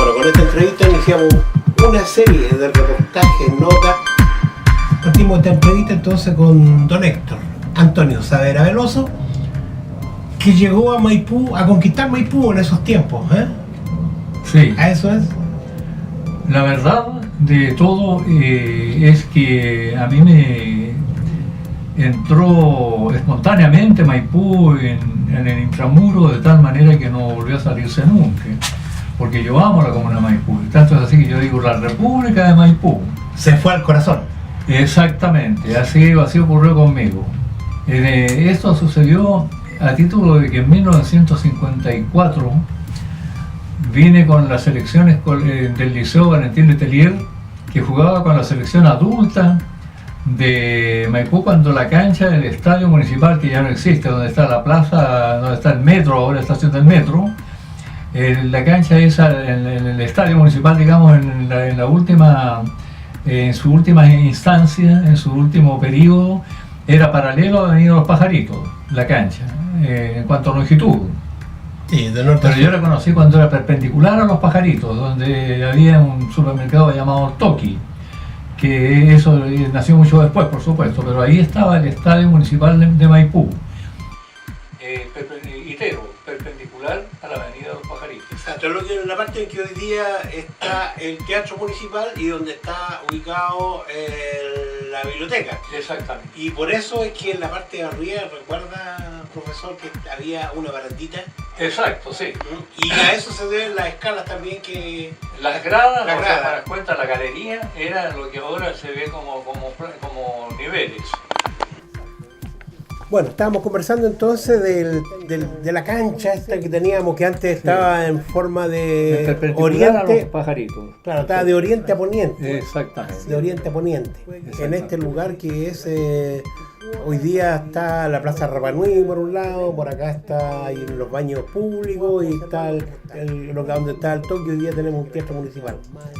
Bueno, con esta entrevista iniciamos una serie de reportajes, notas. Partimos esta entrevista entonces con don Héctor Antonio Saavedra Veloso, que llegó a Maipú, a conquistar Maipú en esos tiempos, ¿eh? Sí. ¿A eso es? La verdad de todo es que a mí me entró espontáneamente Maipú en el intramuro de tal manera que no volvió a salirse nunca, porque yo amo la comuna de Maipú, tanto es así que yo digo la República de Maipú. Se fue al corazón. Exactamente, así ocurrió conmigo. Esto sucedió a título de que en 1954 vine con las selecciones del Liceo Valentín Letelier, que jugaba con la selección adulta de Maipú cuando la cancha del estadio municipal, que ya no existe, donde está la plaza, donde está el metro, ahora la estación del metro, la cancha esa en el estadio municipal, digamos, en su última instancia, en su último periodo, era paralelo a Avenida Los Pajaritos, la cancha, en cuanto a longitud. Sí, de norte a Pero yo la conocí cuando era perpendicular a Los Pajaritos, donde había un supermercado llamado Toki, que eso nació mucho después, por supuesto, pero ahí estaba el estadio municipal de Maipú, perpendicular a la Avenida Los Pajaritos. Exacto, en la parte en que hoy día está el Teatro Municipal y donde está ubicado la biblioteca. Exactamente. Y por eso es que en la parte de arriba, recuerda, profesor, que había una barandita. Exacto, sí. Y a eso se deben las escalas también que... Las gradas, La o sea, grada. para cuenta, la galería era lo que ahora se ve como niveles. Bueno, estábamos conversando entonces de la cancha esta que teníamos, que antes estaba en forma de Perpendicular a Los oriente. Pajaritos. Claro, estaba de oriente a poniente. Exactamente. De oriente a poniente. En este lugar que es... hoy día está la Plaza Rapanui por un lado, por acá está ahí los baños públicos y está donde está el Tokio. Hoy día tenemos un teatro municipal.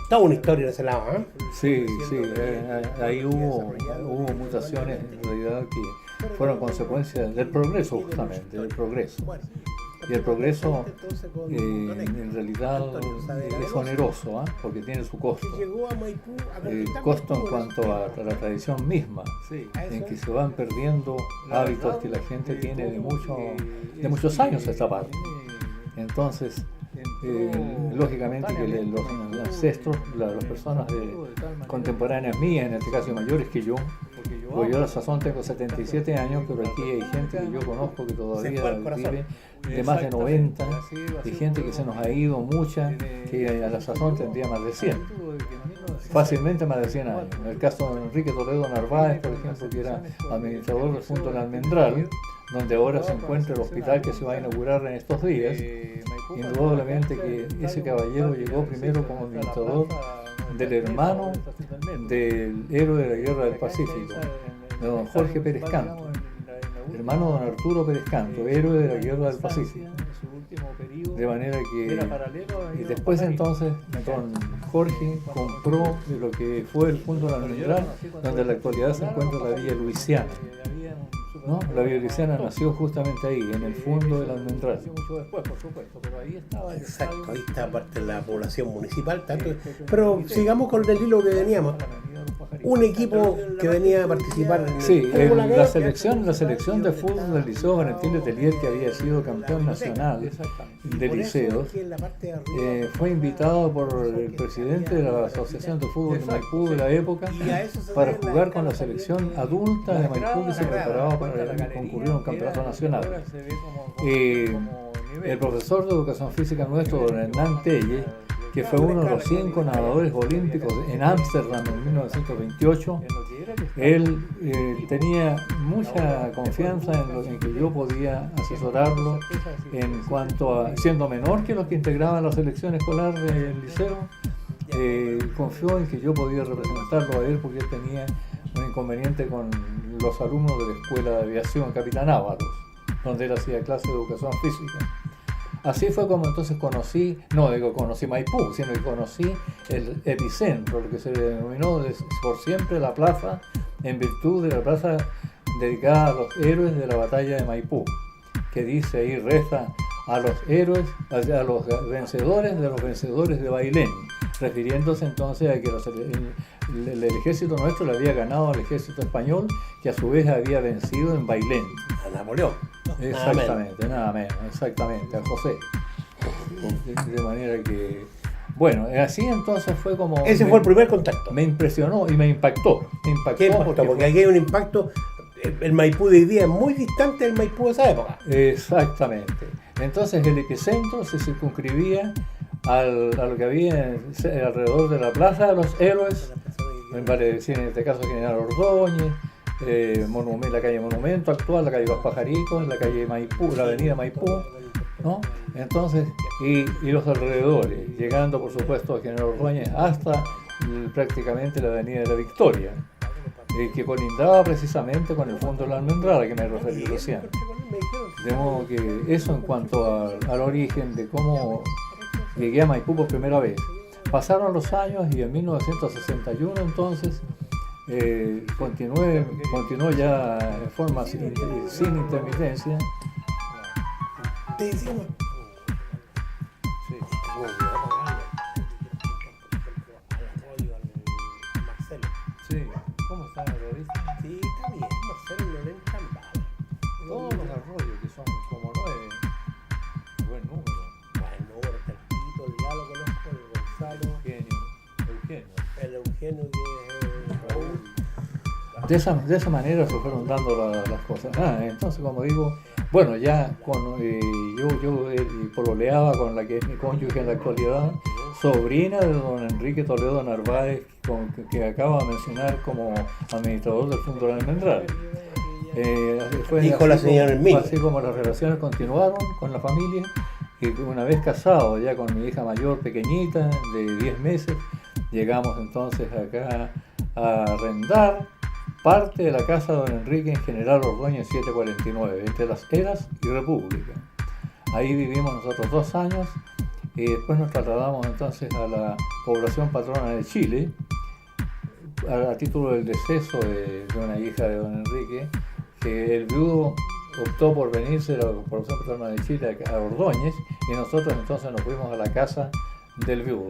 Toda una historia en ese lado, ¿eh? Sí, ahí hubo mutaciones en realidad que fueron consecuencias del progreso, justamente, del progreso. Y el progreso en realidad es oneroso, porque tiene su costo. Costo en cuanto a la tradición misma, en que se van perdiendo hábitos que la gente tiene de muchos años a esta parte. Entonces, lógicamente que los ancestros, las personas contemporáneas mías, en este caso mayores que yo, porque yo a la sazón tengo 77 años, pero aquí hay gente que yo conozco que todavía vive de más de 90, y gente que se nos ha ido, mucha, que a la sazón tendría más de 100, fácilmente más de 100 años. En el caso de Enrique Toledo Narváez, por ejemplo, que era administrador del Punto del Almendral, donde ahora se encuentra el hospital que se va a inaugurar en estos días. Indudablemente que ese caballero llegó primero como administrador del hermano del héroe de la Guerra del Pacífico, de don Jorge Pérez Canto, hermano de don Arturo Pérez Canto, héroe de la Guerra del Pacífico. De manera que, y después entonces don Jorge compró de lo que fue el Punto de la Almendral, donde en la actualidad se encuentra la Villa Luisiana. ¿No? La Villa Luisiana nació justamente ahí, en el fondo del Almendral. Exacto, ahí está parte de la población municipal. Pero sigamos con el hilo que veníamos. Un equipo que venía a participar en la selección de fútbol del Liceo Valentín Letelier, que había sido campeón nacional de liceos, fue invitado por el presidente de la Asociación de Fútbol de Maipú de la época para jugar con la selección adulta de Maipú, que se preparaba para concurrir a un campeonato nacional. El profesor de educación física nuestro, don Hernán Telle, que fue uno de los 5 nadadores olímpicos en Ámsterdam en 1928, él tenía mucha confianza en que yo podía asesorarlo en cuanto a, siendo menor que los que integraban la selección escolar del liceo, confió en que yo podía representarlo a él porque él tenía un inconveniente con los alumnos de la Escuela de Aviación Capitán Ábalos, donde él hacía clase de educación física. Así fue como entonces conocí Maipú, sino que conocí el epicentro, lo que se denominó por siempre la plaza, en virtud de la plaza dedicada a los héroes de la batalla de Maipú, que dice ahí, reza: a los héroes, a los vencedores de Bailén, refiriéndose entonces a que el ejército nuestro le había ganado al ejército español, que a su vez había vencido en Bailén. A Napoleón. Exactamente, nada menos, exactamente, a José. De manera que, bueno, así entonces fue como... Ese fue el primer contacto. Me impresionó y me impactó. ¿Qué impactó? Porque aquí hay un impacto. El Maipú de hoy día es muy distante del Maipú de esa época. Exactamente. Entonces el epicentro se circunscribía a lo que había alrededor de la Plaza de los Héroes, vale decir en este caso General Ordóñez, la calle Monumento actual, la calle Los Pajaritos, la calle Maipú, la avenida Maipú, ¿no? Entonces, y los alrededores, llegando por supuesto a General Ordóñez hasta prácticamente la avenida de la Victoria, que colindaba precisamente con el fondo de la Almendral a que me referí recién. De modo que eso en cuanto al origen de cómo llegué a Maipú por primera vez. Pasaron los años y en 1961 entonces continuó ya en forma sin intermitencia. Te decimos. Sí. ¿Cómo está el arroyista? Sí, está bien, Marcelo no le encanta. Todos los arroyos que son como 9, buen número. Buen número, está el Tito, el Lalo conozco, el Gonzalo, el Eugenio que es Raúl. De esa manera se fueron dando las cosas. Entonces, como digo, bueno, ya yo pololeaba con la que es mi cónyuge en la actualidad, sobrina de don Enrique Toledo Narváez, que acabo de mencionar como administrador del Fondo de la Almendral. Dijo la señora Hermínia. Así como las relaciones continuaron con la familia, y una vez casado ya con mi hija mayor pequeñita de 10 meses, llegamos entonces acá a arrendar parte de la casa de don Enrique en General Ordóñez 749, entre Las Heras y República. Ahí vivimos nosotros 2 años y después nos trasladamos entonces a la población patrona de Chile, a título del deceso de una hija de don Enrique, que el viudo optó por venirse de la población patrona de Chile a Ordóñez, y nosotros entonces nos fuimos a la casa del viudo.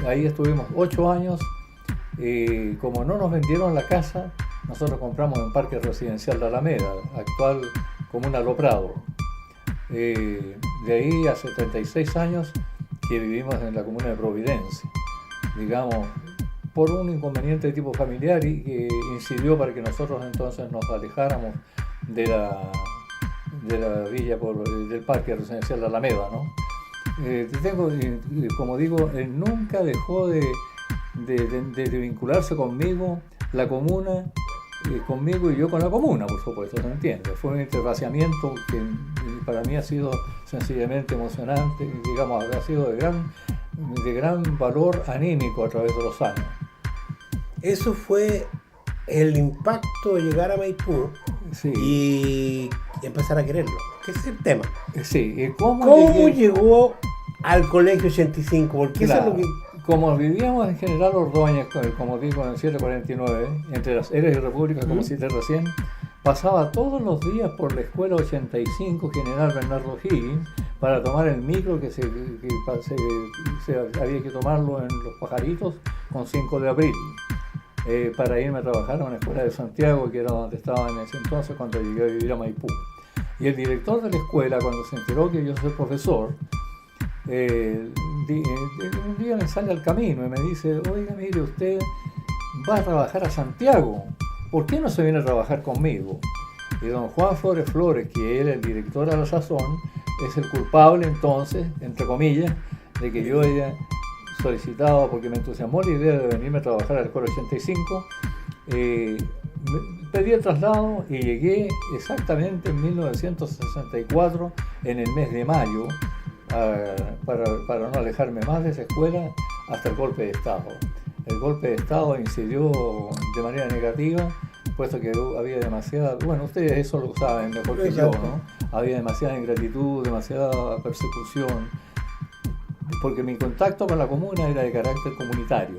Ahí estuvimos 8 años. Y como no nos vendieron la casa, nosotros compramos en Parque Residencial de Alameda, actual comuna Lo Prado. De ahí hace 36 años que vivimos en la comuna de Providencia, digamos, por un inconveniente de tipo familiar y que incidió para que nosotros entonces nos alejáramos de la villa del Parque Residencial de Alameda, ¿no? Como digo, él nunca dejó de vincularse conmigo, la comuna, conmigo y yo con la comuna, por supuesto, ¿se entiende? Fue un interfaciamiento que para mí ha sido sencillamente emocionante, digamos, ha sido de gran valor anímico a través de los años. Eso fue el impacto de llegar a Maipú, sí, y empezar a quererlo, que es el tema. Sí, ¿Cómo llegó al Colegio 85? Porque claro, eso es lo que... Como vivíamos en General Ordóñez, como digo, en el 749, entre Las Heras y República, como cité recién, pasaba todos los días por la Escuela 85 General Bernardo Higgins para tomar el micro que había que tomarlo en Los Pajaritos con 5 de abril, para irme a trabajar a una escuela de Santiago, que era donde estaba en ese entonces cuando llegué a vivir a Maipú. Y el director de la escuela, cuando se enteró que yo soy profesor, un día me sale al camino y me dice: oiga, mire, usted va a trabajar a Santiago, ¿por qué no se viene a trabajar conmigo? Y don Juan Flores, que era el director a la sazón, es el culpable entonces, entre comillas, de que yo haya solicitado, porque me entusiasmó la idea de venirme a trabajar al Escuela 85, pedí el traslado y llegué exactamente en 1964, en el mes de mayo, para no alejarme más de esa escuela, hasta el golpe de Estado. El golpe de Estado incidió de manera negativa, puesto que había demasiada, bueno, ustedes eso lo saben mejor que yo, ¿no? Había demasiada ingratitud, demasiada persecución, porque mi contacto con la comuna era de carácter comunitario.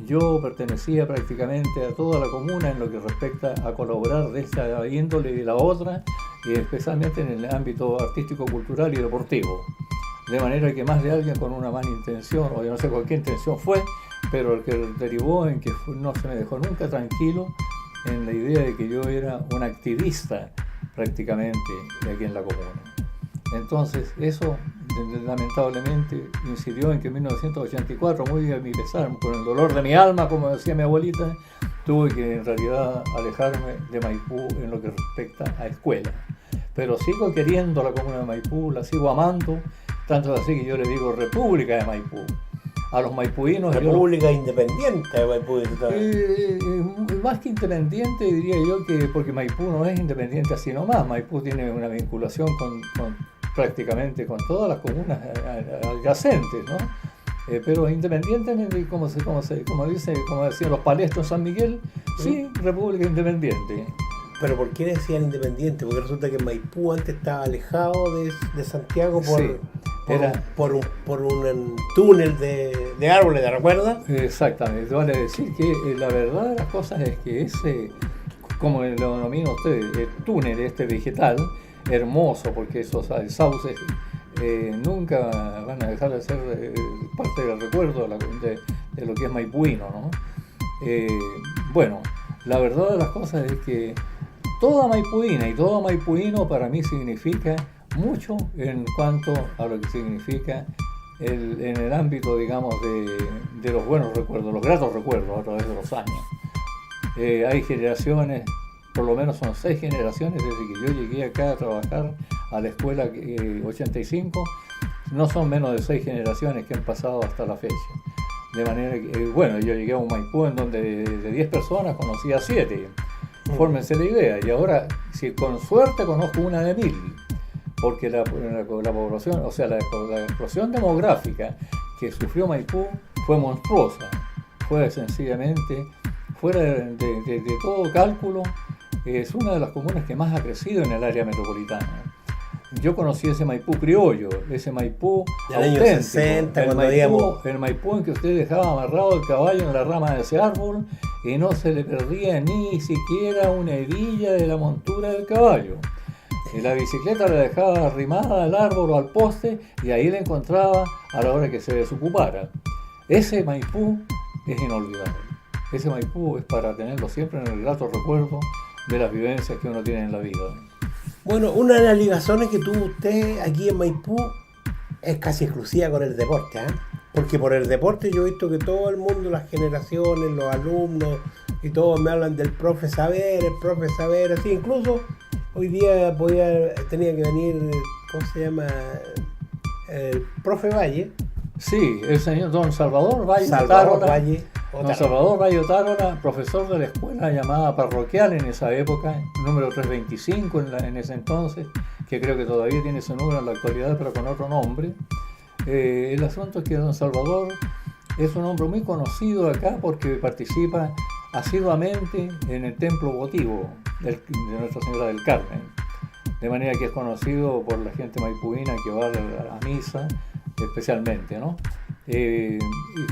Yo pertenecía prácticamente a toda la comuna en lo que respecta a colaborar de esta índole y de la otra y especialmente en el ámbito artístico, cultural y deportivo. De manera que más de alguien con una mala intención, o yo no sé con qué intención fue, pero el que derivó en que no se me dejó nunca tranquilo en la idea de que yo era un activista prácticamente aquí en la comuna. Entonces eso lamentablemente incidió en que en 1984, muy a mi pesar, con el dolor de mi alma, como decía mi abuelita, tuve que en realidad alejarme de Maipú en lo que respecta a escuela. Pero sigo queriendo la comuna de Maipú, la sigo amando, tanto así que yo le digo República de Maipú. A los maipuinos... República Independiente de Maipú. Más que independiente diría yo que, porque Maipú no es independiente así nomás, Maipú tiene una vinculación con prácticamente con todas las comunas adyacentes, ¿no? Pero independientemente, como decían los palestros en San Miguel, sí, República Independiente. ¿Pero por qué decían independiente? Porque resulta que Maipú antes estaba alejado de Santiago por un túnel de árboles, ¿te recuerdas? Exactamente, vale decir que la verdad de las cosas es que ese, como lo denomina usted, el túnel vegetal, hermoso, porque esos sauces nunca van a dejar de ser parte del recuerdo de lo que es maipuino, ¿no? Bueno, la verdad de las cosas es que toda maipuina y todo maipuino para mí significa mucho en cuanto a lo que significa en el ámbito, digamos, de los buenos recuerdos, los gratos recuerdos a través de los años. Hay generaciones, por lo menos son 6 generaciones desde que yo llegué acá a trabajar a la escuela 85, no son menos de 6 generaciones que han pasado hasta la fecha. De manera que, bueno, yo llegué a un Maipú en donde de 10 personas conocí a 7, fórmense la idea, y ahora, si con suerte conozco una de 1000, porque la población, o sea, la explosión demográfica que sufrió Maipú fue monstruosa, fue sencillamente, fuera de todo cálculo, es una de las comunas que más ha crecido en el área metropolitana. Yo conocí ese Maipú criollo, ese Maipú del año 60, el Maipú en que usted dejaba amarrado el caballo en la rama de ese árbol y no se le perdía ni siquiera una hebilla de la montura del caballo. Y la bicicleta la dejaba arrimada al árbol o al poste y ahí la encontraba a la hora que se desocupara. Ese Maipú es inolvidable. Ese Maipú es para tenerlo siempre en el grato recuerdo de las vivencias que uno tiene en la vida. Bueno, una de las ligazones que tuvo usted aquí en Maipú es casi exclusiva con el deporte, ¿eh? Porque por el deporte yo he visto que todo el mundo, las generaciones, los alumnos y todos me hablan del profe saber, así, incluso hoy día tenía que venir, ¿cómo se llama? El profe Valle. Sí, el señor don Salvador Valle Valle. Don Salvador Valle Otárola, profesor de la escuela llamada parroquial en esa época, número 325 en ese entonces, que creo que todavía tiene ese número en la actualidad, pero con otro nombre. El asunto es que don Salvador es un hombre muy conocido acá porque participa asiduamente en el templo votivo de Nuestra Señora del Carmen, de manera que es conocido por la gente maipuina que va a la misa especialmente, ¿no? Y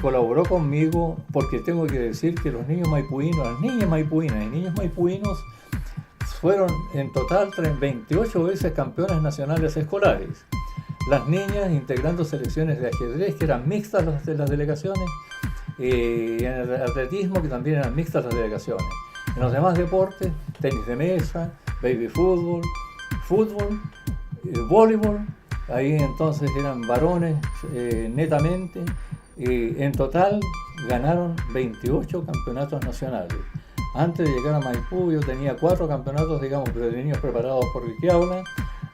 colaboró conmigo porque tengo que decir que los niños maipuinos, las niñas maipuinas y niños maipuinos fueron en total 28 veces campeonas nacionales escolares. Las niñas integrando selecciones de ajedrez que eran mixtas las delegaciones, y en el atletismo que también eran mixtas las delegaciones. En los demás deportes, tenis de mesa, baby fútbol, voleibol, ahí entonces eran varones netamente. En total ganaron 28 campeonatos nacionales. Antes de llegar a Maipú yo tenía 4 campeonatos, digamos, de niños preparados por Riquiaula,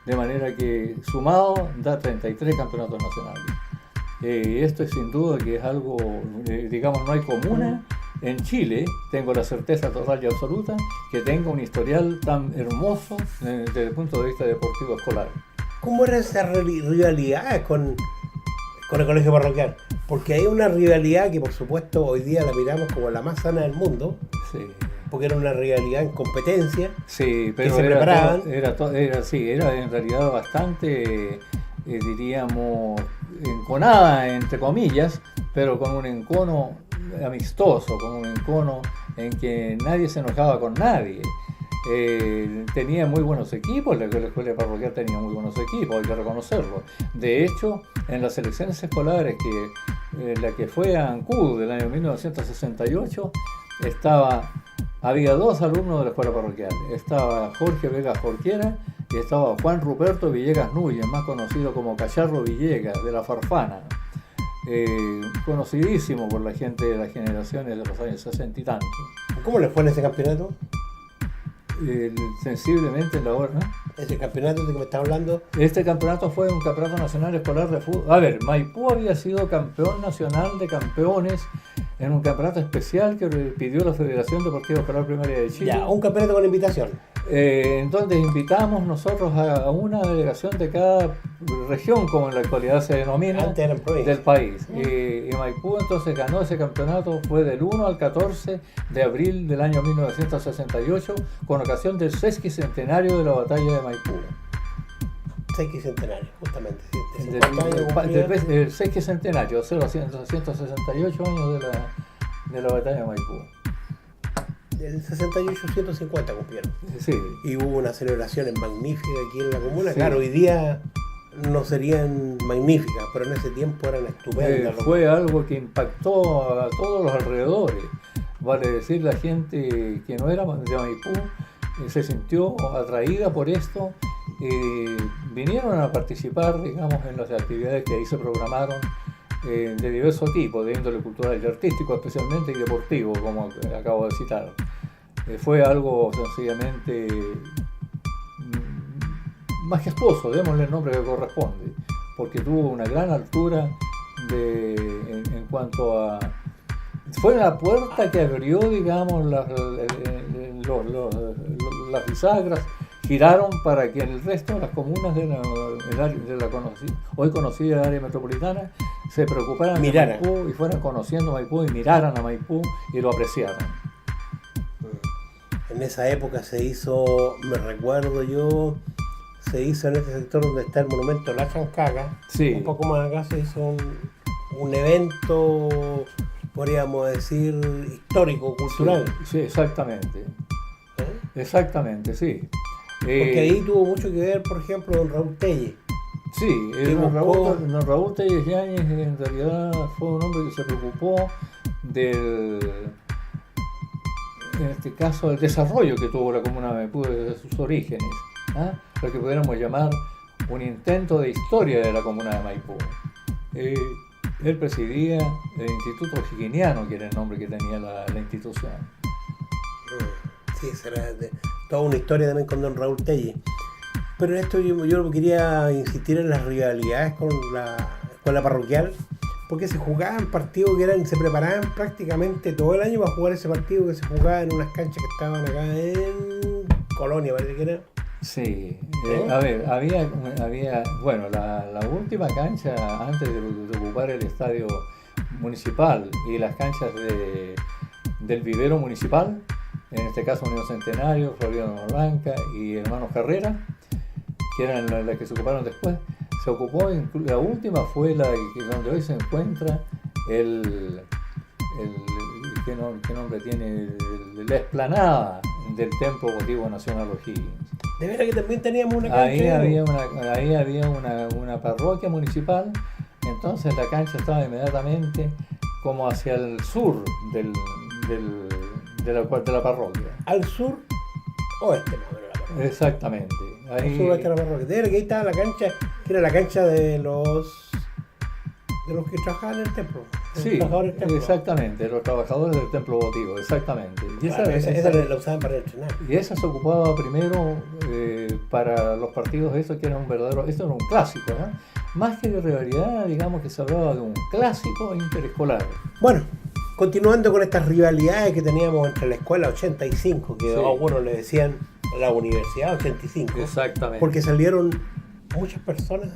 de manera que sumado da 33 campeonatos nacionales. Esto es sin duda que es algo, digamos, no hay comuna en Chile, tengo la certeza total y absoluta, que tenga un historial tan hermoso desde el punto de vista deportivo escolar. ¿Cómo era esa rivalidad con el colegio parroquial? Porque hay una rivalidad que por supuesto hoy día la miramos como la más sana del mundo. Sí. Porque era una rivalidad en competencia. Sí, pero que se preparaban. Era en realidad bastante, diríamos, enconada, entre comillas, pero con un encono amistoso, con un encono en que nadie se enojaba con nadie. tenía muy buenos equipos, la escuela parroquial tenía muy buenos equipos, hay que reconocerlo. De hecho, en las selecciones escolares, la que fue a Ancud del año 1968, había 2 alumnos de la escuela parroquial. Estaba Jorge Vega Jorquera y estaba Juan Ruperto Villegas Núñez, más conocido como Cacharro Villegas, de la Farfana. Conocidísimo por la gente de las generaciones de los años 60 y tantos. ¿Cómo le fue en ese campeonato? Sensiblemente en la hora, ¿no? Ese campeonato de que me está hablando. Este campeonato fue un campeonato nacional escolar de fútbol. A ver, Maipú había sido campeón nacional de campeones en un campeonato especial que pidió la Federación Deportiva Escolar Primaria de Chile. Ya, un campeonato con invitación. En donde invitamos nosotros a una delegación de cada región, como en la actualidad se denomina, del país. Y Maipú entonces ganó ese campeonato, fue del 1 al 14 de abril del año 1968, con ocasión del sesquicentenario de la batalla de Maipú. Sesquicentenario, justamente. El sesquicentenario, 168 años de la batalla de Maipú. El 68, 150 cumplieron. Sí. Y hubo unas celebraciones magníficas aquí en la comuna. Sí. Claro, hoy día no serían magníficas, pero en ese tiempo eran estupendas. Fue algo que impactó a todos los alrededores. Vale decir, la gente que no era de Maipú se sintió atraída por esto. Vinieron a participar, digamos, en las actividades que ahí se programaron, de diversos tipos, de índole cultural y artístico especialmente, y deportivo, como acabo de citar. Fue algo sencillamente majestuoso, démosle el nombre que corresponde, porque tuvo una gran altura en cuanto a... Fue la puerta que abrió, digamos, las bisagras, giraron para que el resto de las comunas de la hoy conocida área metropolitana se preocuparan de Maipú y fueran conociendo Maipú y miraran a Maipú y lo apreciaran. En esa época se hizo, me recuerdo yo, se hizo en este sector donde está el monumento La Chancaca, sí. Un poco más acá se hizo un evento, podríamos decir, histórico, cultural. Sí, exactamente. Exactamente, sí. Porque ahí tuvo mucho que ver, por ejemplo, don Raúl Telle. Sí, don Raúl Telle Yáñez en realidad fue un hombre que se preocupó en este caso, el desarrollo que tuvo la comuna de Maipú desde sus orígenes, lo que pudiéramos llamar un intento de historia de la comuna de Maipú. Él presidía el Instituto Higginiano, que era el nombre que tenía la institución. Sí, será toda una historia también con don Raúl Telle. Pero en esto yo quería insistir en las rivalidades con la escuela parroquial, porque se jugaban partidos que se preparaban prácticamente todo el año para jugar ese partido que se jugaba en unas canchas que estaban acá en Colonia, parece que era. Sí, a ver, había bueno, la última cancha antes de ocupar el estadio municipal y las canchas del vivero municipal, en este caso Unión Centenario, Floriano Blanca y Hermanos Carrera, que eran las que se ocuparon después. Se ocupó, la última fue donde hoy se encuentra ¿qué nombre tiene? La explanada del Templo Votivo Nacional O'Higgins. De veras que también teníamos una cancha. Ahí había una parroquia municipal, entonces la cancha estaba inmediatamente como hacia el sur de la parroquia. Al sur oeste, más o menos, la parroquia. Exactamente. Al sur oeste de la parroquia. De veras que ahí estaba la cancha, que era la cancha de los que trabajaban en el templo. Sí, exactamente, los trabajadores del templo votivo, exactamente. Y esa la usaban para entrenar. Y esa se ocupaba primero para los partidos, eso era un clásico, ¿no? Más que de rivalidad, digamos que se hablaba de un clásico interescolar. Bueno, continuando con estas rivalidades que teníamos entre la escuela 85, que sí, a algunos le decían la universidad 85. Exactamente. Porque salieron muchas personas,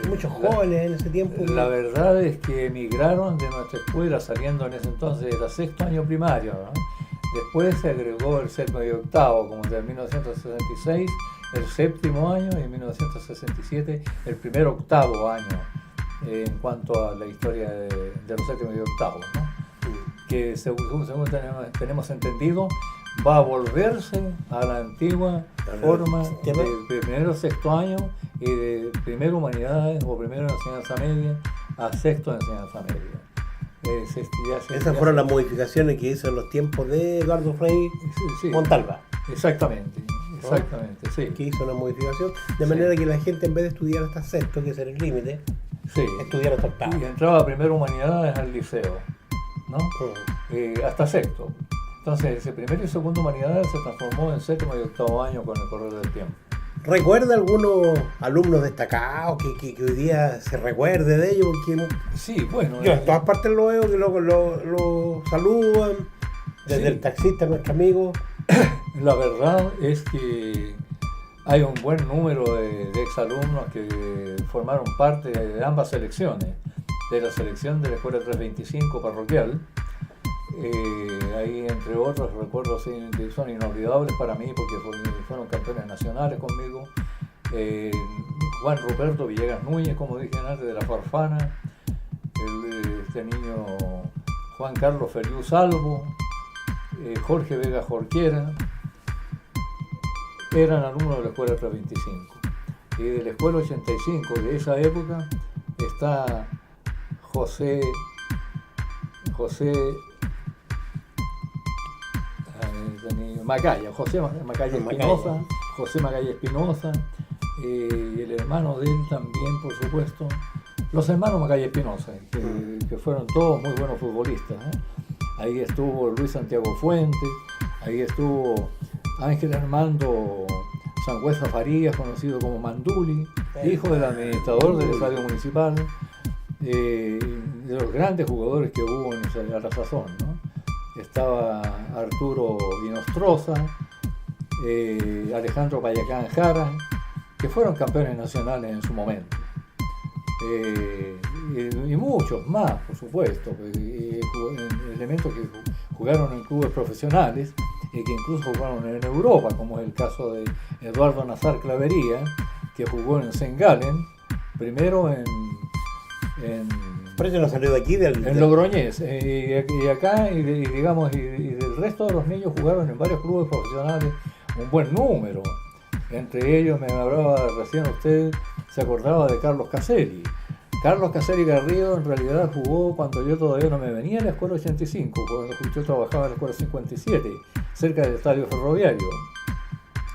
muchos jóvenes en ese tiempo. La verdad es que emigraron de nuestra escuela saliendo en ese entonces, era sexto año primario, ¿no? Después se agregó el séptimo y octavo, como de 1966, el séptimo año, y en 1967 el primer octavo año, en cuanto a la historia de los séptimos y octavos, ¿no? Que según tenemos entendido, va a volverse a la antigua forma de primero sexto año y de primero humanidades o primero enseñanza media a sexto de enseñanza media. Esas fueron las modificaciones que hizo en los tiempos de Eduardo Frei Montalva. Exactamente, sí. Que hizo una modificación de manera que la gente, en vez de estudiar hasta sexto, que es el límite, estudiara hasta octavo. Y entraba primero humanidades al liceo, ¿no? Hasta sexto. Entonces, ese primero y segundo humanidades se transformó en séptimo y octavo año con el correr del tiempo. ¿Recuerda algunos alumnos destacados que hoy día se recuerde de ellos? Porque sí, bueno. Yo en todas partes lo veo, que lo saludan, desde el taxista, nuestro amigo. La verdad es que hay un buen número de exalumnos que formaron parte de ambas selecciones, de la selección de la Escuela 325 parroquial. Ahí, entre otros, recuerdos que son inolvidables para mí porque fueron campeones nacionales conmigo. Juan Ruperto Villegas Núñez, como dije antes, de la Farfana. Este niño Juan Carlos Feliu Salvo, Jorge Vega Jorquera, eran alumnos de la Escuela 325. Y de la Escuela 85, de esa época, está José Macaya Espinosa, José Macaya Espinosa, y el hermano de él también, por supuesto, los hermanos Macaya Espinosa, que fueron todos muy buenos futbolistas, ¿eh? Ahí estuvo Luis Santiago Fuentes, ahí estuvo Ángel Armando Sangüesa Farías, conocido como Manduli, hijo del administrador del estadio municipal, de los grandes jugadores que hubo a la sazón, ¿no? Estaba Arturo Inostroza, Alejandro Payacán Jara, que fueron campeones nacionales en su momento. Y muchos más, por supuesto, elementos que jugaron en clubes profesionales y que incluso jugaron en Europa, como es el caso de Eduardo Nazar Clavería, que jugó en St. Gallen, primero en Por eso no salió de aquí, en Logroñés, y acá, y del resto de los niños jugaron en varios clubes profesionales, un buen número. Entre ellos, me hablaba recién usted, se acordaba de Carlos Caselli. Carlos Caselli Garrido en realidad jugó cuando yo todavía no me venía a la Escuela 85, cuando yo trabajaba en la Escuela 57, cerca del Estadio Ferroviario,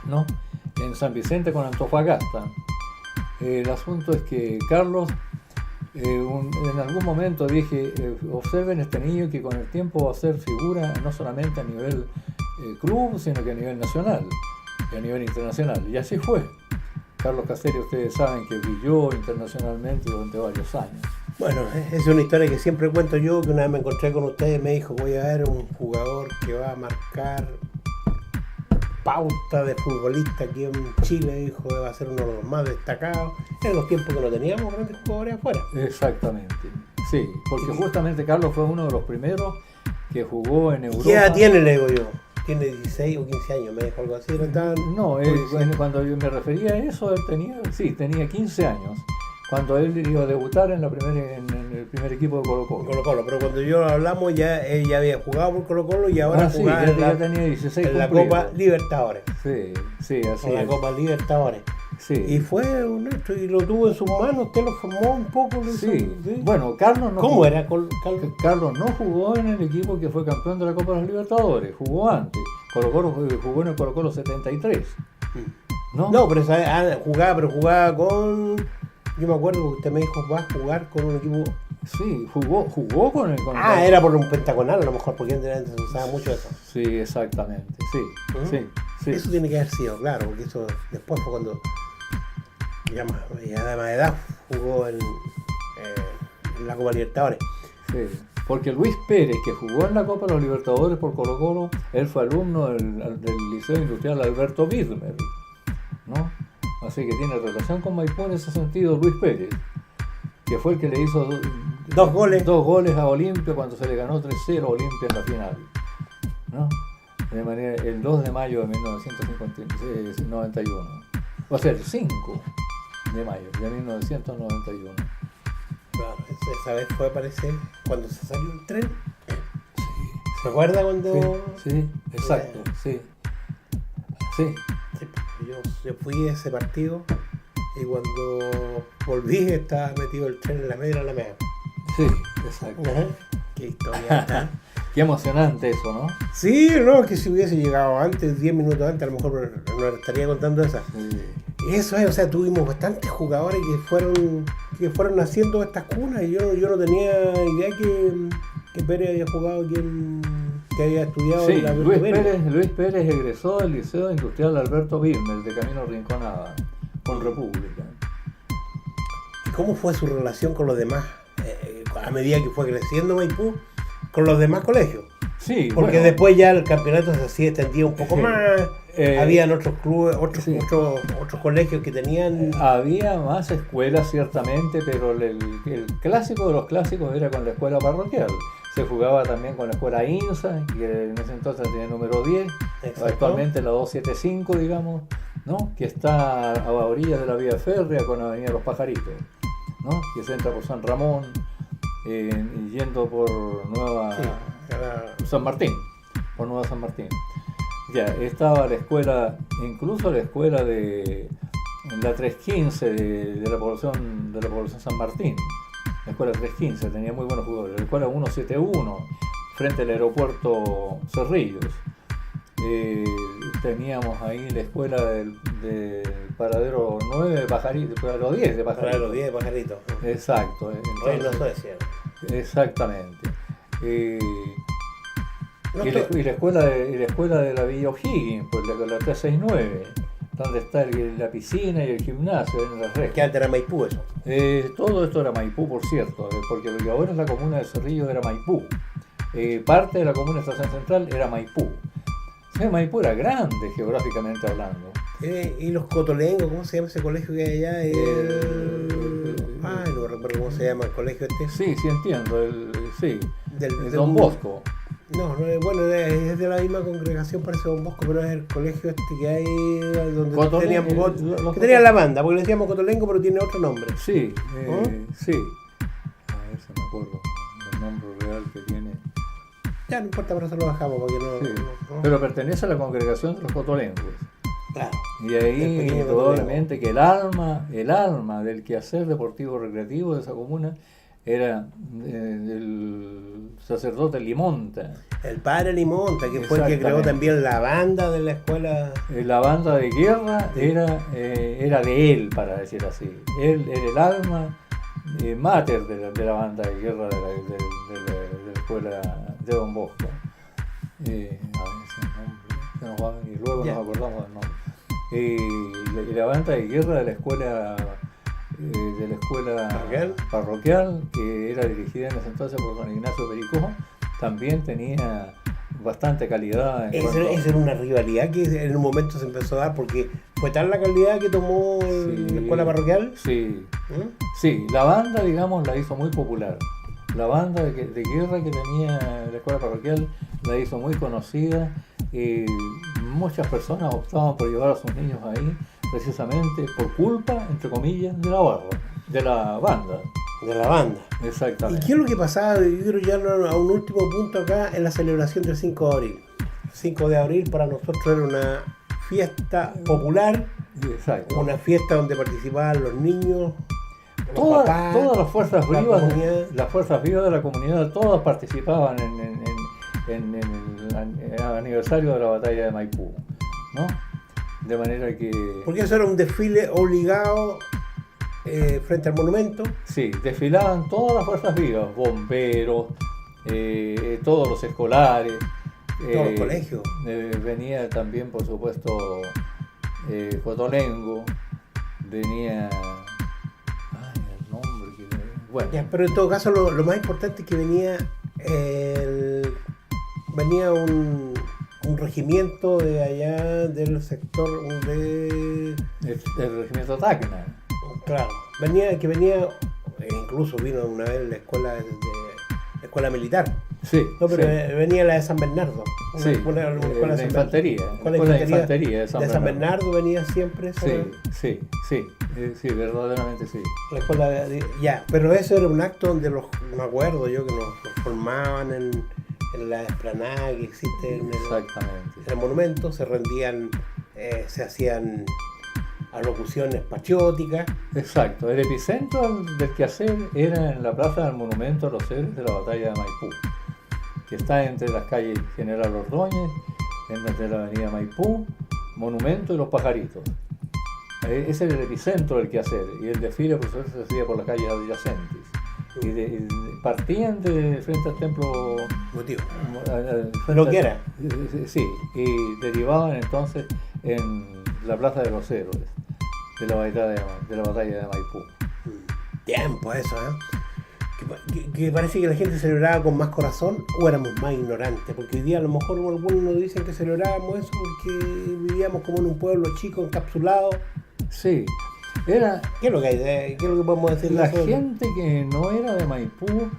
¿no? En San Vicente con Antofagasta. El asunto es que Carlos, en algún momento dije, observen este niño que con el tiempo va a ser figura no solamente a nivel club, sino que a nivel nacional y a nivel internacional. Y así fue. Carlos Caselli, ustedes saben que brilló internacionalmente durante varios años. Bueno, es una historia que siempre cuento yo, que una vez me encontré con ustedes y me dijo, voy a ver un jugador que va a marcar pauta de futbolista aquí en Chile, dijo, va a ser uno de los más destacados en los tiempos que no teníamos grandes jugadores afuera. Exactamente, sí, porque justamente Carlos fue uno de los primeros que jugó en Europa. ¿Qué edad tiene, le digo yo? Tiene 16 o 15 años, me dijo algo así. No, cuando yo me refería a eso, él tenía 15 años. Cuando él iba a debutar en el primer equipo de Colo-Colo. Pero cuando yo hablamos, él ya había jugado por Colo-Colo y ahora jugaba ya tenía 16 en la Copa Libertadores. Sí, así es. En la Copa Libertadores. Sí. Y fue un hecho, y lo tuvo en sus manos, usted lo formó un poco. Sí. Bueno, Carlos no. ¿Cómo era? Carlos no jugó en el equipo que fue campeón de la Copa de los Libertadores, jugó antes. Colo-Colo jugó en el Colo-Colo 73. No, pero jugaba con... Yo me acuerdo que usted me dijo, va a jugar con un equipo... Sí, jugó con el... era por un pentagonal a lo mejor, porque antes se usaba mucho eso. Sí, exactamente, sí. Eso tiene que haber sido, claro, porque eso después fue cuando ya de más edad jugó en la Copa Libertadores. Sí, porque Luis Pérez, que jugó en la Copa de los Libertadores por Colo-Colo, él fue alumno del Liceo Industrial Alberto Bismer, ¿no? Así que tiene relación con Maipú en ese sentido Luis Pérez, que fue el que le hizo dos goles a Olimpia cuando se le ganó 3-0 a Olimpia en la final, ¿no? De manera, el 2 de mayo de 1991. O sea, el 5 de mayo de 1991. Claro, esa vez fue, parece, cuando se salió el tren. ¿Recuerda cuando...? Sí, exacto, sí. Sí. Sí, yo fui a ese partido y cuando volví estaba metido el tren en la media de la media. Sí, exacto. Ajá. Qué historia está. Qué emocionante eso, ¿no? Sí, no, que si hubiese llegado antes, 10 minutos antes, a lo mejor nos estaría contando esa. Sí. Eso es, o sea, tuvimos bastantes jugadores que fueron haciendo estas cunas y yo no tenía idea que Pérez había jugado, que había estudiado Sí, en la Alberto Luis Pérez egresó del Liceo Industrial Alberto Birmer de Camino Rinconada, con República. ¿Y cómo fue su relación con los demás a medida que fue creciendo Maipú, con los demás colegios? Sí, Porque bueno, después ya el campeonato se hacía extendía un poco Sí. más, habían otros clubes, Sí. otros colegios que tenían... había más escuelas ciertamente, pero el clásico de los clásicos era con la escuela parroquial. Se jugaba también con la escuela INSA, que en ese entonces tenía el número 10, Exacto. actualmente la 275, digamos, ¿no? Que está a orillas de la vía férrea con Avenida Los Pajaritos, ¿no? Que se entra por San Ramón, yendo por Nueva... Sí, era- San Martín, por Nueva San Martín. Ya, estaba la escuela, incluso la escuela de la 315 de la población San Martín. La escuela 315 tenía muy buenos jugadores. La escuela 171, frente al aeropuerto Cerrillos. Teníamos ahí la escuela del paradero 9 de Pajarito, paradero 10 de Pajarito. para los 10 pajaritos. Exacto. Reino entonces, Suecia. exactamente. No, Y la escuela de la Villa O'Higgins, pues la 369, donde está la piscina y el gimnasio en las rejas. que antes era Maipú eso. Todo esto era Maipú, por cierto, porque lo que ahora es la comuna de Cerrillos era Maipú. Parte de la comuna de Estación Central era Maipú. O sea, Maipú era grande geográficamente hablando. Y los Cotolengos, ¿cómo se llama ese colegio que hay allá? Ay, no recuerdo cómo se llama el colegio este. Sí, sí entiendo, sí. Del Don Bosco. No, bueno, es de la misma congregación, parece Don Bosco, pero es el colegio este que hay donde Cotolengo, teníamos que tenía la banda, porque le decíamos Cotolengo, pero tiene otro nombre. Sí, ¿Oh? sí. A ver si me acuerdo el nombre real que tiene. Ya no importa, por eso lo bajamos, porque no. Sí, no. pero pertenece a la congregación de los Cotolengos. Claro. Y El ahí pequeño indudablemente que el alma del quehacer deportivo recreativo de esa comuna era el sacerdote Limonta. El padre Limonta, que fue el que creó Exactamente. también la banda de la escuela. La banda de guerra era de él, para decir así. Él era el alma mater de la banda de guerra de la escuela de Don Bosco. A ver si el nombre se nos va y luego Ya. nos acordamos del nombre. Y la banda de guerra de la escuela parroquial, que era dirigida en ese entonces por don Ignacio Pericó, también tenía bastante calidad. Esa era una rivalidad que en un momento se empezó a dar, porque fue tal la calidad que tomó la escuela parroquial. Sí, ¿Mm? sí, la banda, digamos, la hizo muy popular. La banda de guerra que tenía la escuela parroquial la hizo muy conocida y muchas personas optaban por llevar a sus niños ahí precisamente por culpa, entre comillas, de la banda. De la banda. ¿Y Exactamente. qué es lo que pasaba? Yo quiero llegar a un último punto acá en la celebración del 5 de abril. El 5 de abril para nosotros era una fiesta popular, Exacto. una fiesta donde participaban los niños, los Todas papás, las fuerzas la vivas, comunidad. las fuerzas vivas de la comunidad, todas participaban en el aniversario de la batalla de Maipú, ¿no? De manera que Porque eso era un desfile obligado frente al monumento. sí, desfilaban todas las fuerzas vivas, bomberos, todos los escolares, Todos los colegios. venía también, por supuesto, Cotolengo, venía, ay, el nombre que bueno. Ya, pero en todo caso lo más importante es que venía un regimiento de allá del sector de... El regimiento Tacna. Claro, venía, incluso vino una vez la escuela militar. Sí, No, pero sí. Venía la de San Bernardo. Sí, escuela de infantería. Escuela de infantería de de San Bernardo venía siempre esa, Sí, verdaderamente sí. la escuela ya, pero eso era un acto donde me acuerdo yo que nos formaban en en la explanada que existe en el monumento, se rendían, se hacían alocuciones patrióticas. Exacto, el epicentro del quehacer era en la plaza del monumento a los héroes de la batalla de Maipú, que está entre las calles General Ordóñez, entre la avenida Maipú, Monumento y Los Pajaritos. Ese era el epicentro del quehacer, y el desfile por supuesto se hacía por las calles adyacentes. Y partían de frente al templo motivo. Lo que era. Sí, y derivaban entonces en la Plaza de los Héroes de la batalla de Maipú. Tiempo eso, que parece que la gente celebraba con más corazón, o éramos más ignorantes, porque hoy día a lo mejor algunos nos dicen que celebrábamos eso porque vivíamos como en un pueblo chico, encapsulado. Sí. ¿Qué es lo que hay? ¿Qué es lo que podemos decir? La gente que no era de Maipú,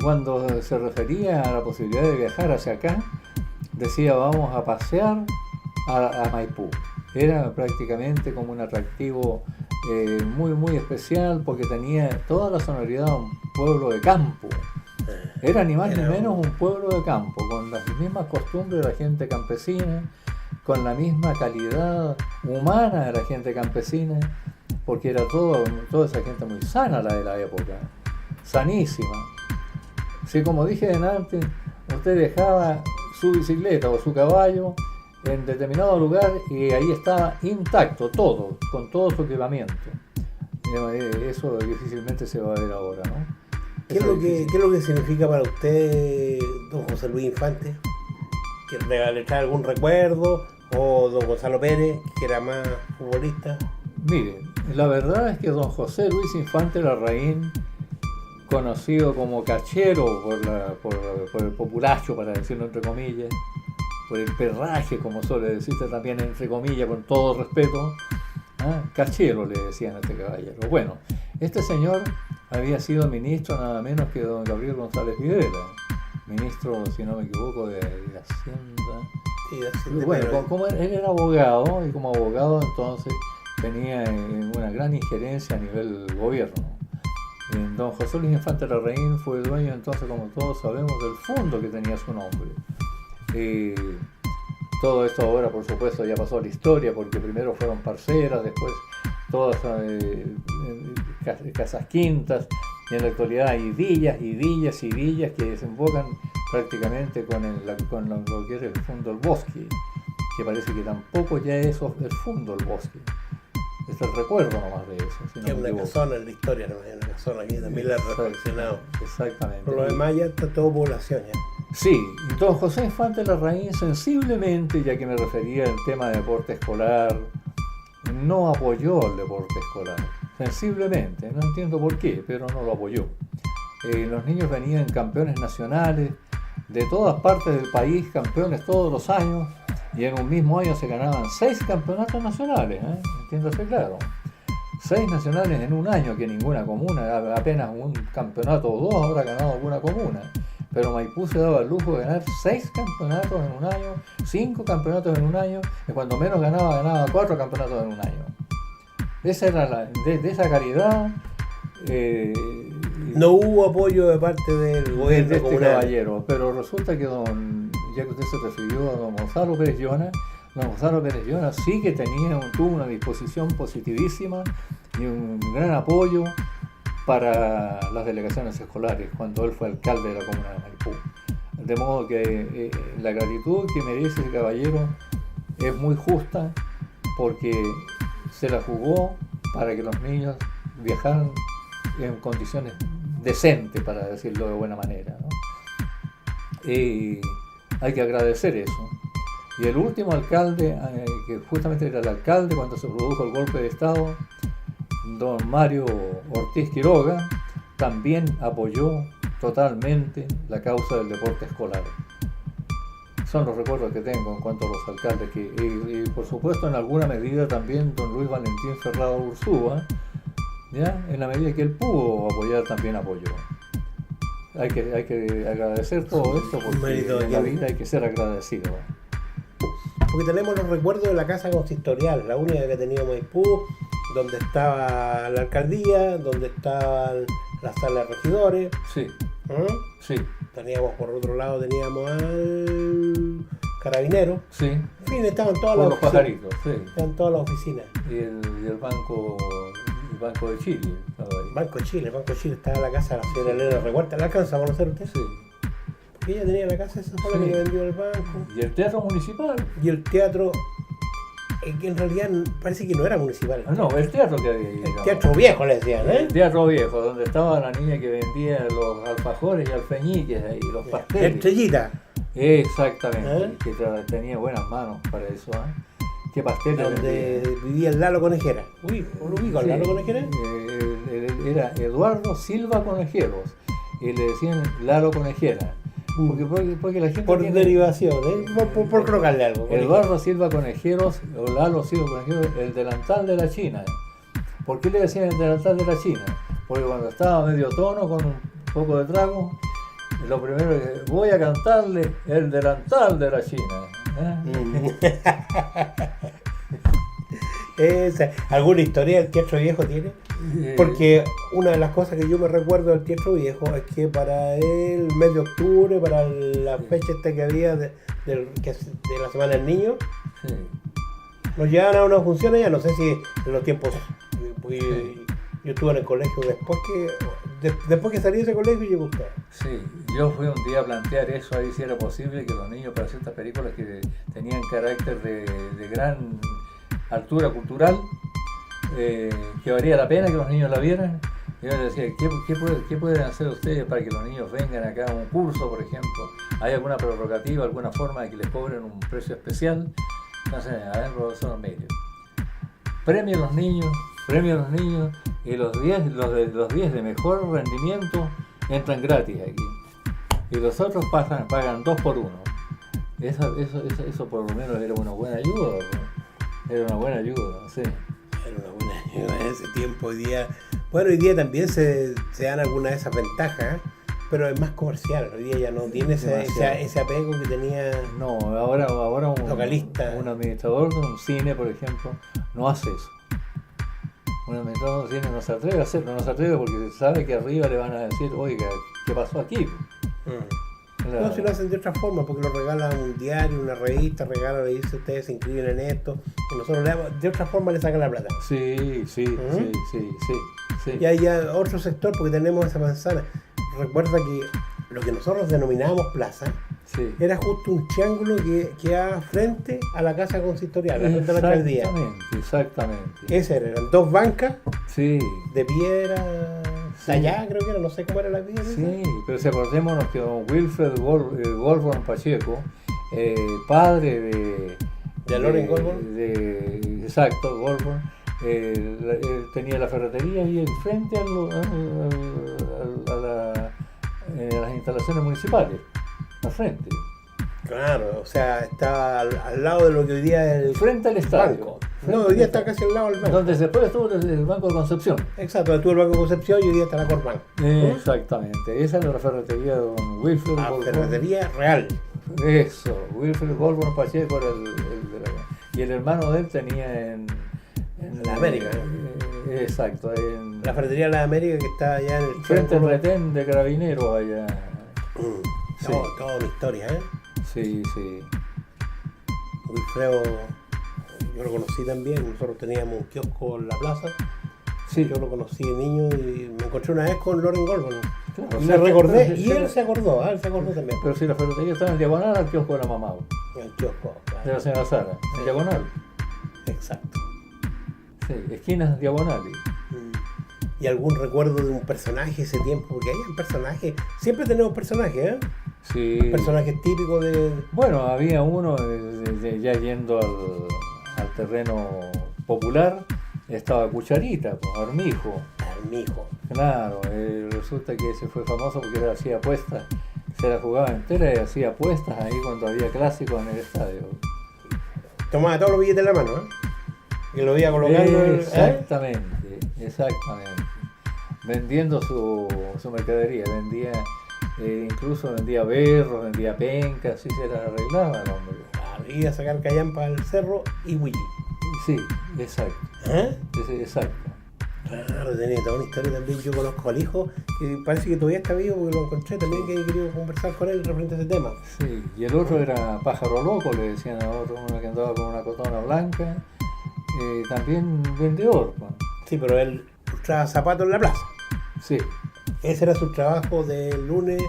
cuando se refería a la posibilidad de viajar hacia acá, decía vamos a pasear a Maipú. Era prácticamente como un atractivo muy muy especial, porque tenía toda la sonoridad de un pueblo de campo. Era ni más ni menos un pueblo de campo, con las mismas costumbres de la gente campesina, con la misma calidad humana de la gente campesina, porque era toda esa gente muy sana la de la época, sanísima. Si, como dije antes, usted dejaba su bicicleta o su caballo en determinado lugar y ahí estaba intacto todo, con todo su equipamiento. Eso difícilmente se va a ver ahora, ¿no? ¿Qué es lo que significa para usted don José Luis Infante? ¿Le trae algún recuerdo? ¿O don Gonzalo Pérez, que era más futbolista? Mire, la verdad es que don José Luis Infante Larraín, conocido como Cachero por el populacho, para decirlo entre comillas, por el perraje, como suele decirse también entre comillas, con todo respeto, Cachero le decían a este caballero. Bueno, este señor había sido ministro nada menos que don Gabriel González Videla, ministro, si no me equivoco, de Hacienda. Sí, bueno, como él era abogado, y como abogado entonces tenía una gran injerencia a nivel gobierno. Don José Luis Infante Larraín fue dueño entonces, como todos sabemos, del fondo que tenía su nombre. Todo esto ahora, por supuesto, ya pasó a la historia, porque primero fueron parceras, después todas casas quintas, y en la actualidad hay villas que desembocan prácticamente con lo que es el fondo del bosque, que parece que tampoco ya es el fondo del bosque. Es el recuerdo nomás de eso. Si no es una casona en la historia, no es una casona que también la ha reflexionado. Exactamente. Por lo demás ya está todo población ya. Sí, don José Infante Larraín sensiblemente, ya que me refería al tema de deporte escolar, no apoyó el deporte escolar. Sensiblemente, no entiendo por qué, pero no lo apoyó. Los niños venían campeones nacionales de todas partes del país, campeones todos los años, y en un mismo año se ganaban 6 campeonatos nacionales, entiéndase claro. 6 nacionales en un año, que ninguna comuna, apenas un campeonato o 2 habrá ganado alguna comuna. Pero Maipú se daba el lujo de ganar 6 campeonatos en un año, 5 campeonatos en un año, y cuando menos ganaba 4 campeonatos en un año. Esa era de esa calidad. No hubo apoyo de parte del gobierno de este caballero, pero resulta que ya que usted se refirió a don Gonzalo Pérez Llona, don Gonzalo Pérez Llona sí que tuvo una disposición positivísima y un gran apoyo para las delegaciones escolares cuando él fue alcalde de la comuna de Maipú. De modo que la gratitud que merece el caballero es muy justa, porque se la jugó para que los niños viajaran en condiciones decentes, para decirlo de buena manera, ¿no? Y hay que agradecer eso. Y el último alcalde, que justamente era el alcalde cuando se produjo el golpe de Estado, don Mario Ortiz Quiroga, también apoyó totalmente la causa del deporte escolar. Son los recuerdos que tengo en cuanto a los alcaldes, y por supuesto en alguna medida también don Luis Valentín Ferrado Ursúa, ¿ya? En la medida que él pudo apoyar, también apoyó. Hay que agradecer todo esto, porque en la vida hay que ser agradecido. Porque tenemos los recuerdos de la casa consistorial, la única que tenía Maipú, donde estaba la alcaldía, donde estaban las salas de regidores. Sí. ¿Mm? Sí, Teníamos por otro lado, teníamos al carabinero. sí. En fin, estaban todas Por las los oficinas. pajaritos, sí. Estaban todas las oficinas. Y el Banco de Chile estaba ahí. Banco de Chile, estaba la casa de la señora Elena Reguarta. ¿La alcanza a conocer usted? Sí. Porque ella tenía la casa esa sola Sí. que le vendió el banco. Y el Teatro Municipal. Y el teatro, que en realidad parece que no era municipal. No, el teatro que había ahí. El digamos. teatro viejo le decían, ¿eh? El Teatro Viejo, donde estaba la niña que vendía los alfajores y alfeñiques ahí, los La pasteles. Estrellita. Exactamente, ¿Eh? que tenía buenas manos para eso. ¿Qué pasteles Donde vendía? vivía el Lalo Conejera. Uy, ¿lo ubico al Sí, Lalo Conejera? era Eduardo Silva Conejeros y le decían Lalo Conejera. Porque la gente Por tiene- derivación, ¿eh? Por colocarle algo. Eduardo Silva Conejeros o Lalo Silva Conejeros, el delantal de la China. ¿Por qué le decían el delantal de la China? Porque cuando estaba medio tono con un poco de trago, lo primero que voy a cantarle el delantal de la China. ¿Alguna historia del Teatro Viejo tiene? Porque una de las cosas que yo me recuerdo del Teatro Viejo es que para el mes de octubre, para la fecha esta que había de la Semana del Niño, Sí. nos llevaban a una función allá, no sé si en los tiempos, porque yo estuve en el colegio después que salí de ese colegio llegó usted. Sí, yo fui un día a plantear eso, ahí si era posible que los niños para ciertas películas que tenían carácter de gran altura cultural, que valía la pena que los niños la vieran. Yo les decía, ¿qué pueden hacer ustedes para que los niños vengan acá a un curso, por ejemplo? ¿Hay alguna prerrogativa, alguna forma de que les cobren un precio especial? Entonces, a ver, profesor Medio, premio a los niños, y los 10 de mejor rendimiento entran gratis aquí. Y los otros pagan 2 por 1. Eso por lo menos era una buena ayuda, ¿no? Era una buena ayuda, sí. Era una buena ayuda en ese tiempo. Hoy día también se dan algunas de esas ventajas, ¿eh? Pero es más comercial. Hoy día ya no tiene ese apego que tenía. No, ahora Localista. un administrador de un cine, por ejemplo, no hace eso. Un administrador de un cine no se atreve a hacerlo, no se atreve porque sabe que arriba le van a decir, oiga, ¿qué pasó aquí? Claro. No, si lo hacen de otra forma, porque lo regalan un diario, una revista, le dice ustedes se inscriben en esto, y nosotros de otra forma le sacan la plata. Sí. Y hay ya otro sector, porque tenemos esa manzana. Recuerda que lo que nosotros denominábamos plaza Sí. era justo un triángulo que quedaba frente a la casa consistorial, frente a la alcaldía. Exactamente. Esas eran 2 bancas Sí. de piedra, tallada creo que era, no sé cómo era la piedra. Sí, pero si acordémonos que don Wilfred Goldborn Pacheco, padre ¿De Loren Goldborn? Exacto, Goldborn, él tenía la ferretería ahí enfrente a las instalaciones municipales, al frente. Claro, o sea, está al lado de lo que hoy día es el Frente al estadio. banco. No, hoy día está casi al lado del banco. Donde después estuvo el Banco de Concepción. Exacto, estuvo el Banco de Concepción y hoy día está la Corbank. Exactamente, esa era la ferretería de don Wilfred La Goldborn. ferretería real. Eso, Wilfred Goldborn Pacheco era el de la... Y el hermano de él tenía en La América, exacto, en La ferretería de la América que está allá en el frente al triángulo. retén de Carabineros allá. Sí. Toda una historia, ¿eh? Sí. Wilfredo, yo lo conocí también, nosotros teníamos un kiosco en la plaza. Sí. Yo lo conocí de niño y me encontré una vez con Loren Goldborn. Claro, Y o sea, me recordé, pero- y él se acordó también. Pero si la ferretería estaba en diagonal al kiosco de la mamá, El kiosco, de la claro. señora Sara, en diagonal. Exacto. Sí, esquinas diagonales. ¿Y algún recuerdo de un personaje de ese tiempo? Porque hay personajes, siempre tenemos personajes, ¿eh? Sí. Personajes típicos de... Bueno, había uno, ya yendo al terreno popular, estaba Cucharita, pues, Armijo. Armijo. Claro, resulta que ese fue famoso porque él hacía apuestas, se la jugaba entera y hacía apuestas ahí cuando había clásicos en el estadio. Tomaba todos los billetes en la mano, ¿eh? Y lo iba colocando en... Exactamente. Vendiendo su mercadería, incluso vendía berros, vendía pencas, así se la arreglaba el hombre. Claro, iba a sacar callampa al cerro y Willy. Sí, exacto. ¿Eh? Exacto. Claro, tenía toda una historia también. Yo conozco al hijo, que parece que todavía está vivo porque lo encontré también, que he querido conversar con él referente a ese tema. Sí, y el otro era pájaro loco, le decían a otro, uno que andaba con una cotona blanca, también vendedor. Pues. Sí, pero él mostraba zapatos en la plaza. Sí. Ese era su trabajo de lunes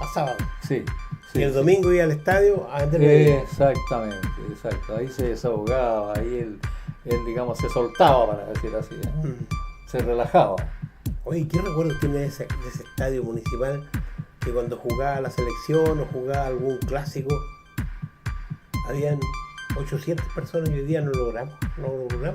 a sábado. Sí. Y el domingo iba al estadio a vender. Exactamente, exacto. Ahí se desahogaba, ahí él digamos, se soltaba, para decir así. Se relajaba. Oye, ¿qué recuerdos tiene de ese estadio municipal que cuando jugaba la selección o jugaba algún clásico habían 800 personas y hoy día no logramos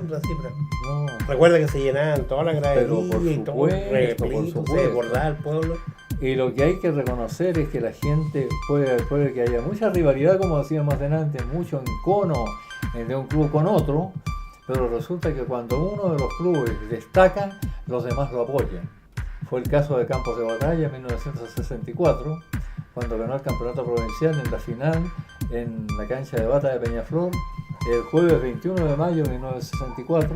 la cifra? No. Recuerda que se llenaban todas las graderías y todo por repleto, se supuesto. desbordaba el pueblo. Y lo que hay que reconocer es que la gente puede que haya mucha rivalidad, como decíamos delante, mucho encono de un club con otro, pero resulta que cuando uno de los clubes destaca, los demás lo apoyan. Fue el caso de Campos de Batalla en 1964, cuando ganó el campeonato provincial en la final en la cancha de Bata de Peñaflor, el jueves 21 de mayo de 1964,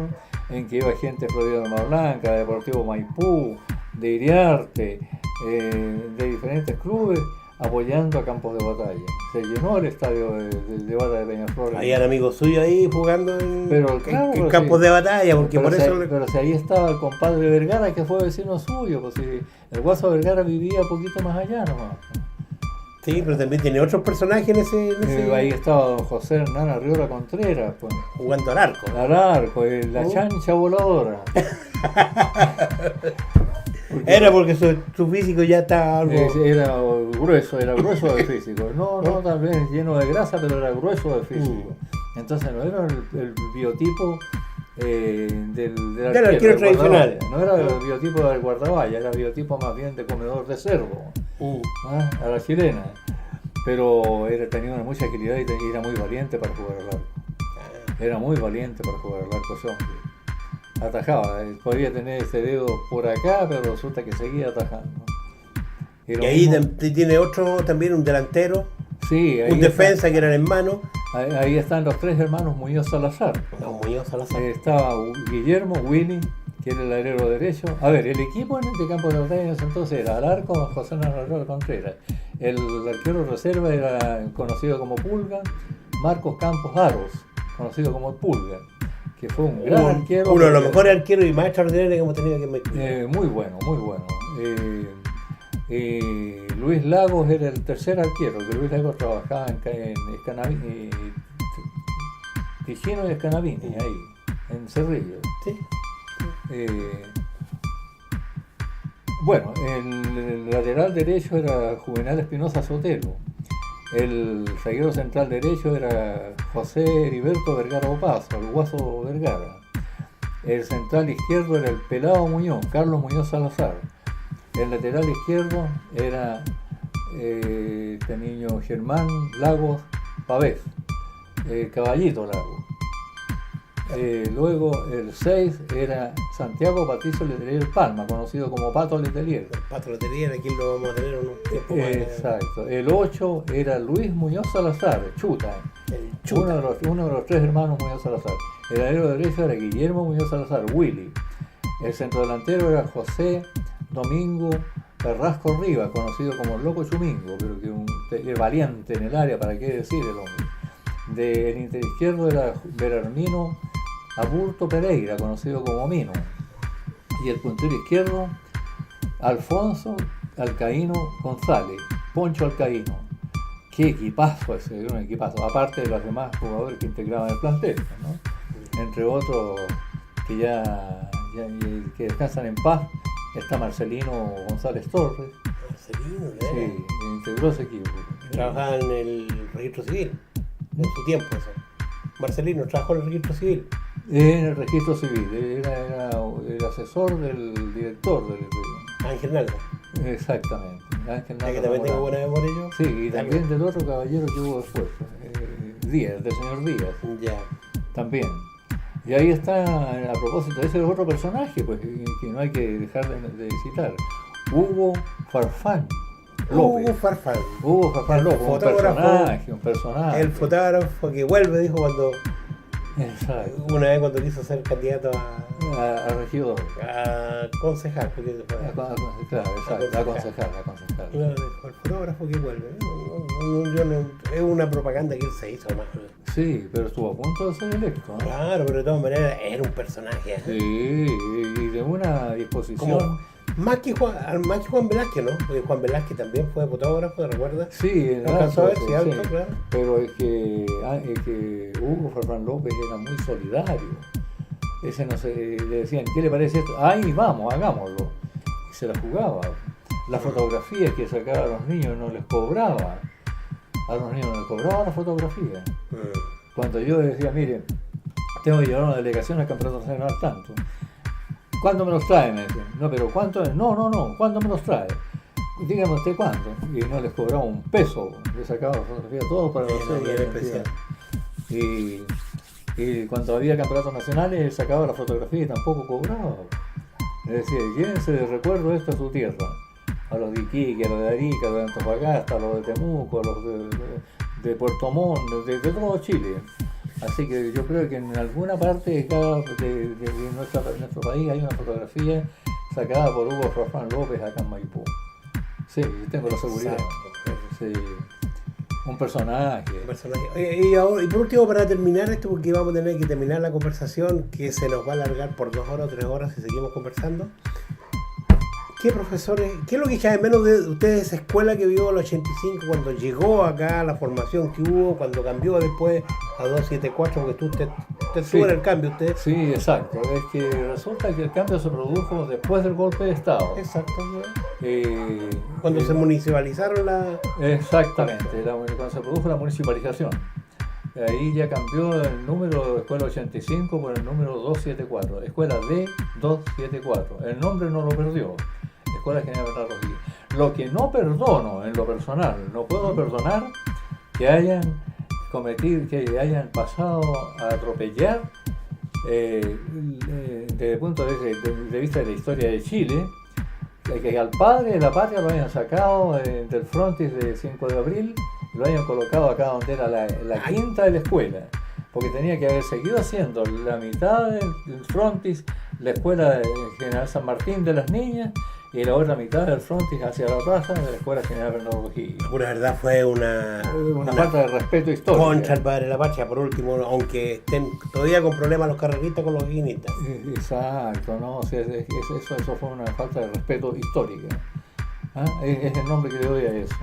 en que iba gente de Florida de Loma Blanca, de Deportivo Maipú, de Iriarte, de diferentes clubes, apoyando a Campos de Batalla. Se llenó el estadio de Bata de Peñaflor. Habían amigos suyos ahí jugando en campos sí, de batalla, porque por eso... Pero si ahí estaba el compadre Vergara, que fue vecino suyo, pues si el Guaso Vergara vivía un poquito más allá nomás. Sí, pero también tiene otros personajes en ese... Ahí estaba don José Hernán Arriola Contreras, pues. Jugando al arco. Al arco, la chancha voladora. Era porque su físico ya estaba algo... Era grueso de físico. No tal vez lleno de grasa, pero era grueso de físico. Entonces no era el biotipo del arquero tradicional. No era el biotipo del guardaballa, era el biotipo más bien de comedor de cerdo. A la chilena. Pero tenía mucha agilidad y era muy valiente para jugar al arco. Era muy valiente para jugar al arco ese hombre. Atajaba, podía tener ese dedo por acá, pero resulta que seguía atajando. Y ahí tiene otro también, un delantero, sí, un defensa que eran hermanos. Ahí están los tres hermanos Muñoz Salazar. Estaba Guillermo, Willy, que era el alero derecho. A ver, el equipo en este campo de batalla en ese entonces era al arco José Narrador Contreras. El arquero reserva era conocido como Pulga, Marcos Campos Aros, conocido como Pulga, que fue un gran arquero. Uno de los mejores arqueros y más extraordinarios que hemos tenido que muy bueno. Luis Lagos era el tercer arquero, que Luis Lagos trabajaba en Escanavini, Ticino y Escanavini, ahí, en Cerrillo. Sí. Bueno, el lateral derecho era Juvenal Espinosa Sotelo. El zaguero central derecho era José Heriberto Vergara Opazo, el Guaso Vergara. El central izquierdo era el Pelado Muñoz, Carlos Muñoz Salazar. El lateral izquierdo era este niño Germán Lagos Pavés, Caballito Lagos. Luego el 6 era Santiago Patricio Letelier Palma, conocido como Pato Letelier. El Pato Letelier, aquí lo vamos a tener unos tiempos más. Exacto. El 8 era Luis Muñoz Salazar, Chuta. Uno de los tres hermanos Muñoz Salazar. El alero derecho era Guillermo Muñoz Salazar, Willy. El centrodelantero era José Domingo Carrasco Rivas, conocido como Loco Chumingo, pero que es valiente en el área, para qué decir el hombre. Del interizquierdo era Berarmino Aburto Pereira, conocido como Mino. Y el puntero izquierdo, Alfonso Alcaíno González, Poncho Alcaíno. Qué equipazo ese, un equipazo, aparte de los demás jugadores que integraban el plantel, ¿no? Entre otros que ya que descansan en paz, está Marcelino González Torres. Marcelino, ¿verdad? Sí, integró ese equipo. Trabajaba en el registro civil, en su tiempo eso. Marcelino trabajó en el registro civil. En el registro civil, era el asesor del director del Ángel Nalda. Exactamente. Ángel Nalda. ¿Que también tengo buena memoria yo? Sí, y también del otro caballero que hubo después, Díaz, del señor Díaz. Ya. También. Y ahí está, a propósito, ese es otro personaje pues, que no hay que dejar de citar. Hugo Farfán López. Hugo Farfán López, un personaje. El fotógrafo que vuelve, dijo cuando... Exacto. Una vez cuando quiso ser candidato a A regidor. A concejal, porque Claro, exacto, a concejal. Claro, el fotógrafo que vuelve. Es una propaganda que él se hizo más. Sí, pero estuvo a punto de ser electo, ¿no? Claro, pero de todas maneras era un personaje. Sí, y de una disposición. Como, más que Juan Velázquez, ¿no? Porque Juan Velázquez también fue fotógrafo, ¿te recuerdas? Sí, ¿No alcanzó a ver? sí, Sí, alto, claro. pero es que Hugo Farfán López era muy solidario. Ese no se, le decían, ¿qué le parece esto? Ahí vamos, hagámoslo. Y se la jugaba. Las fotografías que sacaba a los niños no les cobraba. A los niños no les cobraba la fotografía. Cuando yo decía, mire, tengo que llevar una delegación al Campeonato Nacional tanto. ¿Cuándo me los trae? Me decían. No, pero ¿cuánto es? No, ¿cuándo me los trae? Dígame usted cuánto. Y no les cobraba un peso. Les sacaba la fotografía todo para hacer especial. Y cuando había campeonatos nacionales, él sacaba la fotografía y tampoco cobraba. Le decía, llévense de recuerdo esto a su tierra. A los de Iquique, a los de Arica, a los de Antofagasta, a los de Temuco, a los de Puerto Montt, de todo Chile. Así que yo creo que en alguna parte de nuestro país hay una fotografía sacada por Hugo Farfán López acá en Maipú. Sí, tengo la seguridad. Sí. Un personaje. Y por último, para terminar esto, porque vamos a tener que terminar la conversación, que se nos va a alargar por 2 horas o 3 horas si seguimos conversando. ¿Qué profesores, qué es lo que echa de menos de ustedes esa escuela que vio en el 85, cuando llegó acá, la formación que hubo, cuando cambió después a 274, porque usted estuvo en el cambio, usted? Sí, exacto. Es que resulta que el cambio se produjo después del golpe de Estado. Exacto. Cuando se municipalizaron la... Exactamente, cuando se produjo la municipalización. Ahí ya cambió el número de escuela 85 por el número 274, escuela D274. El nombre no lo perdió, Escuela General Bernardo O'Higgins. Lo que no perdono en lo personal, no puedo perdonar que hayan que hayan pasado a atropellar desde el punto de vista de la historia de Chile, que al padre de la patria lo hayan sacado del frontis de 5 de abril, lo hayan colocado acá donde era la quinta de la escuela, porque tenía que haber seguido haciendo la mitad del frontis, la escuela General San Martín de las niñas, y la otra mitad del frontis hacia la plaza de la escuela General Bernardo O'Higgins. La pura verdad fue una falta de respeto histórico. Contra el padre de la patria, por último, aunque estén todavía con problemas los carreristas con los higuinistas. Exacto, ¿no? O sea, eso fue una falta de respeto histórica. ¿Ah? Es el nombre que le doy a eso.